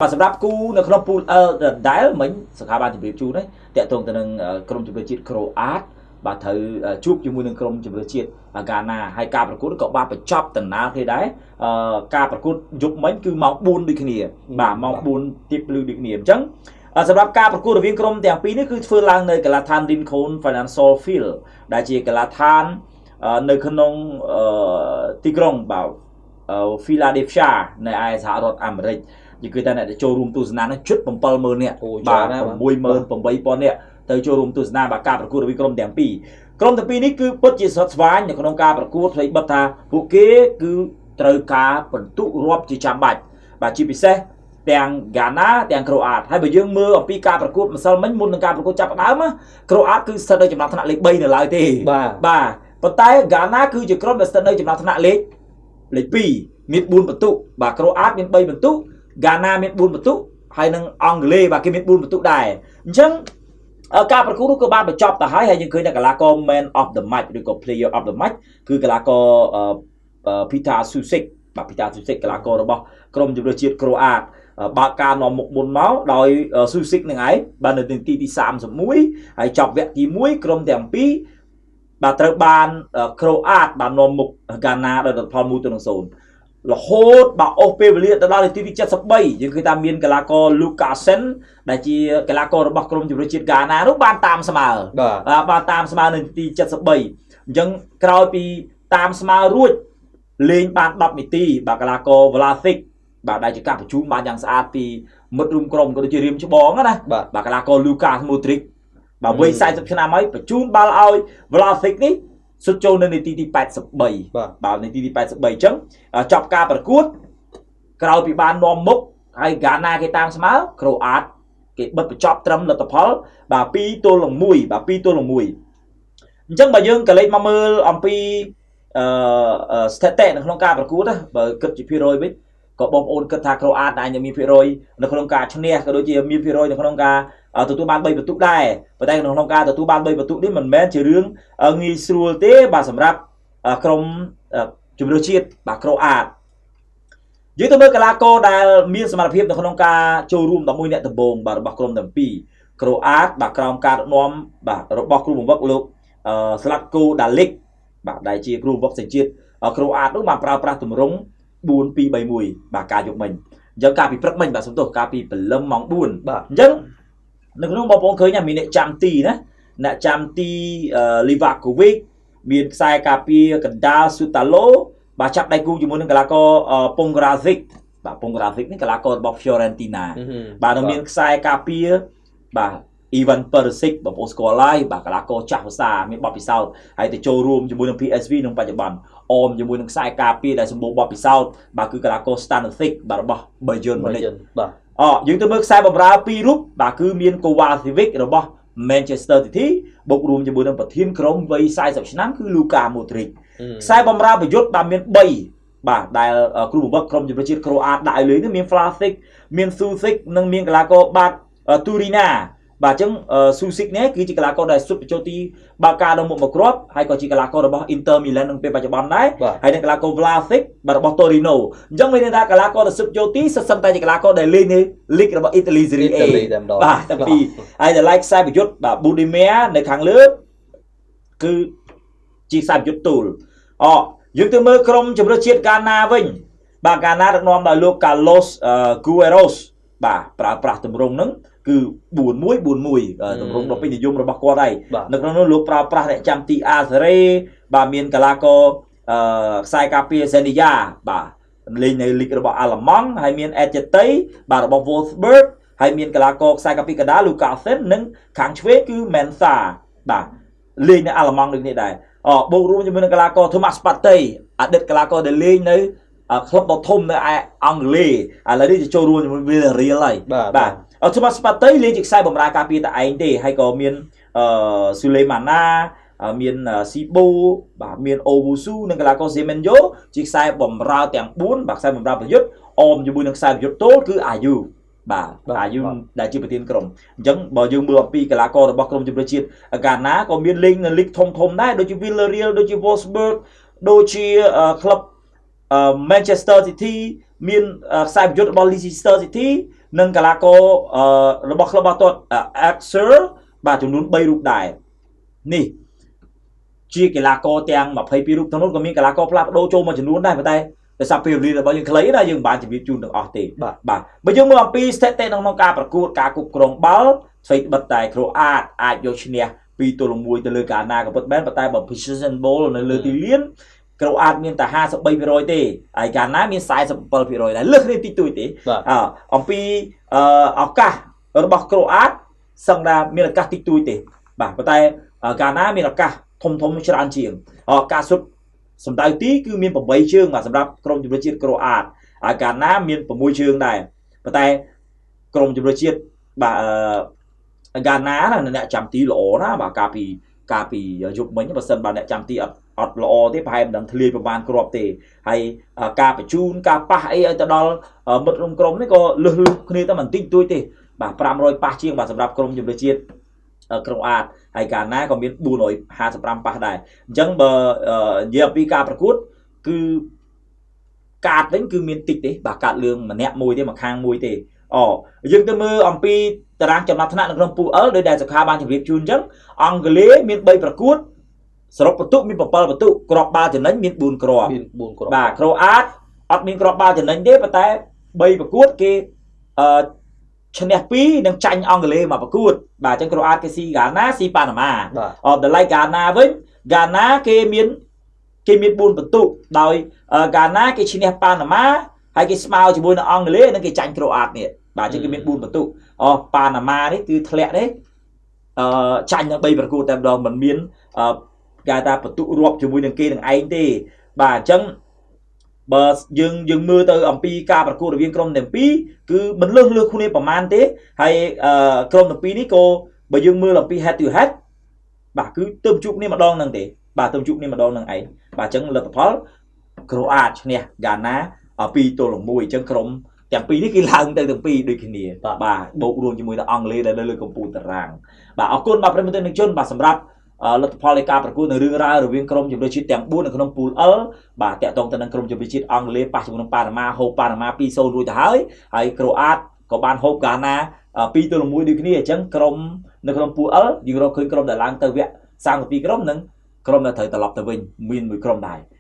vàสำหรับกูในครอบครัวได้เหมือนสถาบันจุดจูđấy แต่ตรงแต่หนึ่งกรมจุดจิตโครอาร์ตบาเธอชุบจมูกหนึ่งกรมจุดจิตกานาให้การประกวดก็บ้าไปชอบแต่นาที่ได้การประกวดยุบเหมือนคือมองบุญดิขเนียบ่ามองบุญทิพย์ลือดิขเนียจังสำหรับการประกวดวิ่งกรมแต่ปีนี้คือฟื้นลังในกลาทานดินโคนฟินแลนซ์โซฟิลได้จีกลาทานในขนมที่กรงบ่าวฟิลาเดลเฟียในไอสหรัฐอเมริกยิ่งคือแต่เนี่ยโชว์รูมตูสนาเนี่ยชุดผมเปิลเมินเนี่ยบ่าผมมวยเมินผมใบปอนเนี่ยเตยโชว์รูมตูสนาบ่าการประกวดวิ่งกรมแต่ปีกรมแต่ปีนี้คือปัจจัยสดสวายในขนมการประกวดใส่บัตรผู้เก๋คือเตยกาบรรทุกรวบจีจามบัตรบ่าจีพิเศษแต่งกาหน้าแต่งโครอาตให้ไปยื่นมือปีการประกวดมันสลมันมุนในการประกวดจับได้มั้ยโครอาตคือเสนอจำนวนธนาเล็กใบเนี่ยหลายทีบ่าปัจจัยกาหน้าคือจะกรมเสนอจำนวนธนาเล็กปีมีบุญประตูบ่าโครอาตมีใบประตูกาหน้ามีบุญประตูให้นังอังกฤษบ่ากิมีบุญประตูได้จังการประกวดก็บ้านไปจอบแต่ให้ยังเคยได้กลากร Man of the Match หรือก็ Player of the Match คือกลากรพิธาสุสิกแบบพิธาสุสิกกลากรរបស់ក្រុមជម្រើសជាតិក្រូអាតបើកការនាំមុខមុនមកដោយស៊ូស៊ីកនឹងឯងបាននៅទី31ហើយចប់វគ្គទី1ក្រុមទាំងពីរបាទត្រូវបានក្រូអាតបាននាំមុខកាណាដោយលទ្ធផល1-0រហូតបើអស់ពេលវេលាទៅដល់នាទី73យើងឃើញថាមានកីឡាករលូកាសិនដែលជាកីឡាកររបស់ក្រុមជម្រើសជាតិហ្គាណានោះបានតាមស្មើបានតាមស្មើនៅនាទី73អញ្ចឹងក្រោយពីតាមស្មើរួចលេងបាន10នាទីបាទកីឡាករវឡាហ្វិកបាទដែលជាការប្រជុំបានយ៉ាងស្អាតពីមិត្តរួមក្រុមក៏ដូចជារៀមច្បងណាបាទកីឡាករលូកាសម៉ូទ្រិកបាទវ័យ40ឆ្នាំហើយប្រជុំបាល់ឲ្យវឡាហ្វិកនេះសុទ្ធចូលនៅនាទីទី83បាទនាទីទី83អញ្ចឹងចប់ការប្រកួតក្រោយពីបាននាំមុខហើយហ្គាណាគេតាមស្មើក្រូអាតគេបិទបញ្ចប់ត្រឹមលទ្ធផលបាទ2-1បាទ2-1អញ្ចឹងបើយើងក៏លេខមកមើលអំពីស្ថិតិនៅក្នុងការប្រកួតណាបើគិតជាភាគរយវិញក៏បងប្អូនគិតថាក្រូអាតអាចនឹងមានភាគរយនៅក្នុងការឈ្នះក៏ដូចជាមានភាគរយនៅក្នុងការទទួលបាន3បន្ទុកដែរប៉ុន្តែក្នុងការទទួលបាន3បន្ទុកនេះមិនមែនជារឿងងាយស្រួលទេបាទសម្រាប់ក្រុមជម្រើសជាតិបាទក្រូអាតយើងទៅមើលកីឡាករដែលមានសមត្ថភាពនៅក្នុងការចូលរួម11អ្នកដំបូងបាទរបស់ក្រុមទាំងពីរក្រូអាតបាទក្រោមការដឹកនាំបាទរបស់គ្រូបង្វឹកលោកស្លាត់កូដាលិកបាទដែលជាគ្រូបង្វឹកសញ្ជាតិក្រូអាតនោះបានប្រើប្រាស់ទម្រង់4-2-3-1បាទការយកមិញអញ្ចឹងការពីព្រឹកមិញបាទសំទោសការពីព្រលឹមម៉ោង4បាទអញ្ចឹងនៅក្នុងបងប្អូនឃើញមានអ្នកចាំទីណាអ្នកចាំទីលីវ៉ាកូវិកមានខ្សែការពារកណ្ដាលស៊ូតាឡូបាទចាប់ដៃគូជាមួយនឹងកីឡាករប៉ុងក្រាហ្វិកបាទប៉ុងក្រាហ្វិកនេះកីឡាកររបស់ Fiorentina បាទនៅមានខ្សែការពារបាទអ៊ីវ៉ាន់ពឺរស៊ីកបងប្អូនស្គាល់ហើយបាទកីឡាករចាស់ភាសាមានបទពិសោធន៍ហើយទៅចូលរួមជាមួយនឹង PSV ក្នុងបច្ចុប្បន្នអមជាមួយនឹងខ្សែការពារដែលសម្បូរបទពិសោធន៍បាទគឺកីឡាករ Stanisic បាទរបស់ Bayern Munich បាទយើងទៅមើលខ្សែបម្រើ2រូបបាទគឺមានកូវ៉ាស៊ីវិករបស់ Manchester City បូករួមជាមួយនឹងប្រធានក្រុមវ័យ40ឆ្នាំគឺ Luka Modric ខ្សែបម្រើប្រយុទ្ធបាទមាន3បាទដែលគ្រូបង្វឹកក្រុមជម្រើសជាតិក្រូអាតដាក់ឲ្យលេងនេះមាន Vlasic មាន Susic និងមានកីឡាករបាទ Turina បាទអញ្ចឹងស៊ូស៊ីកនេះគឺជាកីឡាករដែលសុទ្ធបញ្ចូលទីបើការដល់មុខមកគ្រាប់ហើយក៏ជាកីឡាកររបស់ Inter Milan ក្នុងពេលបច្ចុប្បន្នដែរហើយនឹងកីឡាករ Vlasic បាទរបស់ Torino អញ្ចឹងមានន័យថាកីឡាករដែលសុទ្ធបញ្ចូលទីសិនតែជាកីឡាករដែលលេងនៅលីករបស់ Italy Serie A បាទតែពីហើយតែ like ខ្សែប្រយុទ្ធបាទ Budimir នៅខាងលើគឺជាខ្សែប្រយុទ្ធទូលយើងទៅមើលក្រុមជម្រើសជាតិកាណាវិញបាទកាណាដឹកនាំដោយលោក Carlos Queiroz បាទប្រើប្រាស់ទម្រង់ហ្នឹងគឺ4-1-4-1ទម្រង់ដ៏ពេញនិយមរបស់គាត់ហើយនៅក្នុងនោះលោកប្រើប្រាស់អ្នកចាំទីអាសារ៉េបាទមានកីឡាករខ្សែការពារសេនីយ៉ាបាទលេងនៅលីករបស់អាល្លឺម៉ង់ហើយមានអេតជេតីបាទរបស់ Wolfsburg ហើយមានកីឡាករខ្សែការពារកណ្ដាល Lukasen និងខាងឆ្វេងគឺ Mensa បាទលេងនៅអាល្លឺម៉ង់ដូចនេះដែរបូករួមជាមួយនឹងកីឡាករ Thomas Partey អតីតកីឡាករដែលលេងនៅក្លឹបដ៏ធំនៅឯអង់គ្លេសឥឡូវនេះចូលរួមជាមួយ Villarreal ហើយបាទThomas Partey លេងជាខ្សែបម្រើការពារតែឯងទេហើយក៏មានSulemana មានស៊ីបូបាទមានអូវូស៊ូនិងកីឡាករ Semenyo ជាខ្សែបម្រើទាំង4បាទខ្សែបម្រើប្រយុទ្ធអមជាមួយនឹងខ្សែប្រយុទ្ធទល់គឺអាយុបាទអាយុដែលជាប្រធានក្រុមអញ្ចឹងបើយើងមើលអំពីកីឡាកររបស់ក្រុមជម្រើសជាតិកាណាក៏មានលេងនៅលីកធំដែរដូចជា Villarreal ដូចជា Wolfsburg ដូចជាក្លឹបManchester City មានខ្សែប្រយុទ្ធរបស់ Leicester City និងកីឡាកររបស់ក្លឹបបាល់ទាត់ Axel បាទចំនួន3រូបដែរនេះជាកីឡាករទាំង22រូបទាំងនោះក៏មានកីឡាករផ្លាស់ប្ដូរចូលមួយចំនួនដែរប៉ុន្តែដោយសារពេលវេលារបស់យើងខ្លីណាយើងមិនបានជម្រាបជូនទាំងអស់ទេបាទបើយើងមើលអំពីស្ថិតិក្នុងការប្រកួតការគ្រប់គ្រងបាល់ស្វ័យបិទតែក្រូអាតអាចយកឈ្នះ2-1ទៅលើកាណាក៏ពិតមែនប៉ុន្តែបើ position ball នៅលើទីលានក្រូអាតមានតែ 53% ទេហើយកាណាមាន 47% ដែរលើសគ្នាតិចតួចទេអំពីឱកាសរបស់ក្រូអាតសឹងថាមានឱកាសតិចតួចទេបាទប៉ុន្តែកាណាមានឱកាសធំច្រើនជាងការសុទ្ធសម្ដៅទីគឺមាន8ជើងបាទសម្រាប់ក្រុមជម្រើសជាតិក្រូអាតហើយកាណាមាន6ជើងដែរប៉ុន្តែក្រុមជម្រើសជាតិបាទកាណាអ្នកចាំទីល្អណាបាទការពីយប់មិញបើសិនបើអ្នកចាំទីអត់ល្អទេប្រហែលមិនដឹងធ្លាយប្រមាណគ្រាប់ទេហើយការបញ្ជូនការប៉ះអីឲ្យទៅដល់មិត្តរួមក្រុមនេះក៏លឹះគ្នាតែបន្តិចតួចទេបាទ500ប៉ះជាងបាទសម្រាប់ក្រុមជម្រើសជាតិក្រូអាតហើយកាណាក៏មាន455ប៉ះដែរអញ្ចឹងបើនិយាយពីការប្រកួតគឺកាតវិញគឺមានតិចទេបាទកាតលឿងម្នាក់មួយទេមួយខាងមួយទេយើងទៅមើលអំពីតារាងចំណាត់ថ្នាក់នៅក្នុងពូល L ដោយដែលសុខាបានជម្រាបជូនអញ្ចឹងអង់គ្លេសមាន3ប្រកួតសរុបបន្ទុកមាន7បន្ទុកគ្រាប់បាល់ចំណេញមាន4គ្រាប់បាទក្រូអាតអត់មានគ្រាប់បាល់ចំណេញទេប៉ុន្តែ3ប្រកួតគេឈ្នះ2និងចាញ់អង់គ្លេសមកប្រកួតបាទអញ្ចឹងក្រូអាតគេស៊ីហ្គាណាស៊ីប៉ាណាម៉ាដល់ឡៃហ្គាណាវិញហ្គាណាគេមាន4បន្ទុកដោយហ្គាណាគេឈ្នះប៉ាណាម៉ាហើយគេស្មើជាមួយនឹងអង់គ្លេសនិងគេចាញ់ក្រូអាតនេះបាទអញ្ចឹងគេមាន4បន្ទុកប៉ាណាម៉ានេះគឺធ្លាក់ទេចាញ់នៅ3ប្រកួតតែម្ដងមិនមានគេថាបន្ទុករាប់ជាមួយនឹងគេនឹងឯងទេបាទអញ្ចឹងបើយើងមើលទៅអំពីការប្រកួតរវាងក្រុមទាំងពីរគឺមិនលើសគ្នាប្រមាណទេហើយក្រុមទាំងពីរនេះក៏បើយើងមើលអំពី head to head បាទគឺទៅជួបគ្នាម្ដងហ្នឹងទេបាទទៅជួបគ្នាម្ដងហ្នឹងឯងបាទអញ្ចឹងលទ្ធផលក្រូអាតឈ្នះហ្គាណា2-1អញ្ចឹងក្រុមទាំងពីរនេះគឺឡើងទៅទាំងពីរដូចគ្នាបាទបូករួមជាមួយនឹងអង់គ្លេសដែលនៅលើកំពូលតារាងបាទអរគុណបាទប្រិយមិត្តទស្សនិកជនបាទសម្រាប់លទ្ធផលនៃការប្រកួតនៅរឿងរ៉ាវរវាងក្រុមជម្រើសជាតិទាំង4នៅក្នុងពូល L បាទតាក់ទងទៅនឹងក្រុមជម្រើសជាតិអង់គ្លេសប៉ះជាមួយនឹងប៉ាណាម៉ាហូបប៉ាណាម៉ា 2-0 រួចទៅហើយក្រូអាតក៏បានហូបហ្គាណា2-1ដូចគ្នាអញ្ចឹងក្រុមនៅក្នុងពូល L យើងរកឃើញក្រុមដែលឡើងទៅវគ្គ32ក្រុមនិងក្រុមដែលត្រូវត្រឡប់ទៅវិញមានមួយក្រុមដែរ